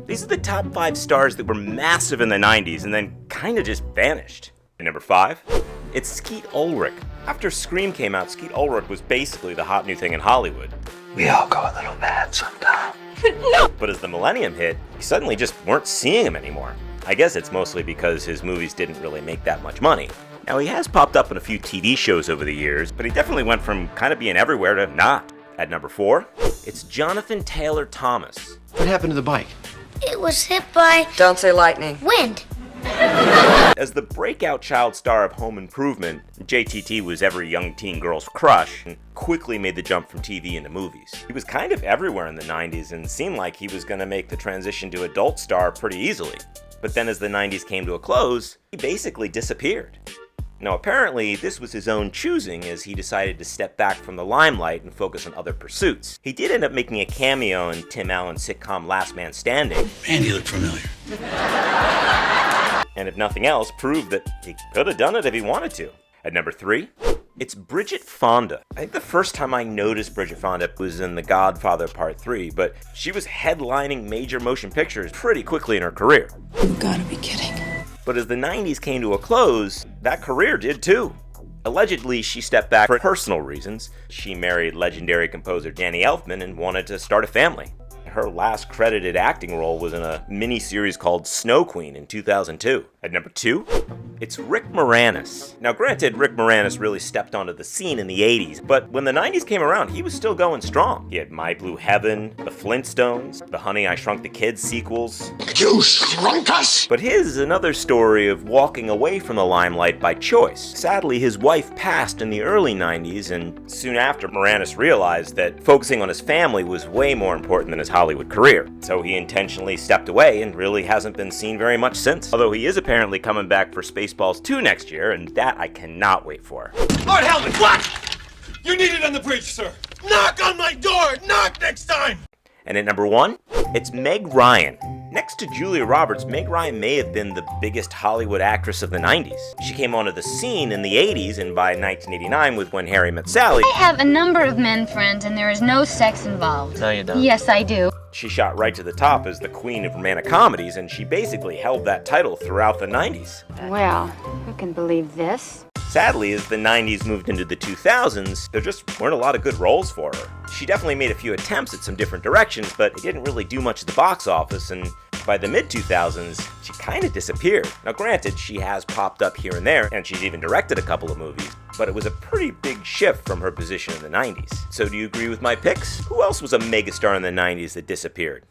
These are the top 5 stars that were massive in the 90s and then kinda just vanished. At number 5, it's Skeet Ulrich. After Scream came out, Skeet Ulrich was basically the hot new thing in Hollywood. We all go a little mad sometimes. But as the millennium hit, you suddenly just weren't seeing him anymore. I guess it's mostly because his movies didn't really make that much money. Now, he has popped up in a few TV shows over the years, but he definitely went from kind of being everywhere to not. At number 4, it's Jonathan Taylor Thomas. What happened to the bike? It was hit by Don't say lightning. wind. As the breakout child star of Home Improvement, JTT was every young teen girl's crush and quickly made the jump from TV into movies. He was kind of everywhere in the 90s and seemed like he was going to make the transition to adult star pretty easily. But then as the 90s came to a close, he basically disappeared. Now apparently this was his own choosing as he decided to step back from the limelight and focus on other pursuits. He did end up making a cameo in Tim Allen's sitcom Last Man Standing. Man, you look familiar. And if nothing else, proved that he could have done it if he wanted to. At number 3, it's Bridget Fonda. I think the first time I noticed Bridget Fonda was in The Godfather Part 3, but she was headlining major motion pictures pretty quickly in her career. You've got to be kidding. But as the 90s came to a close, that career did too. Allegedly, she stepped back for personal reasons. She married legendary composer Danny Elfman and wanted to start a family. Her last credited acting role was in a mini-series called Snow Queen in 2002. At number 2, it's Rick Moranis. Now granted, Rick Moranis really stepped onto the scene in the 80s, but when the 90s came around, he was still going strong. He had My Blue Heaven, The Flintstones, the Honey, I Shrunk the Kids sequels. You shrunk us! But his is another story of walking away from the limelight by choice. Sadly, his wife passed in the early 90s, and soon after, Moranis realized that focusing on his family was way more important than his Hollywood career. So he intentionally stepped away and really hasn't been seen very much since. Although he is apparently coming back for Spaceballs 2 next year, and that I cannot wait for. Lord Helmet, what? You're needed on the bridge, sir. Knock on my door! Knock next time! And at number 1, it's Meg Ryan. Next to Julia Roberts, Meg Ryan may have been the biggest Hollywood actress of the 90s. She came onto the scene in the 80s and by 1989 with When Harry Met Sally. I have a number of men friends and there is no sex involved. No, you don't. Yes, I do. She shot right to the top as the queen of romantic comedies, and she basically held that title throughout the 90s. Well, who can believe this? Sadly, as the 90s moved into the 2000s, there just weren't a lot of good roles for her. She definitely made a few attempts at some different directions, but it didn't really do much at the box office, and by the mid-2000s, she kind of disappeared. Now granted, she has popped up here and there, and she's even directed a couple of movies, but it was a pretty big shift from her position in the 90s. So do you agree with my picks? Who else was a megastar in the 90s that disappeared?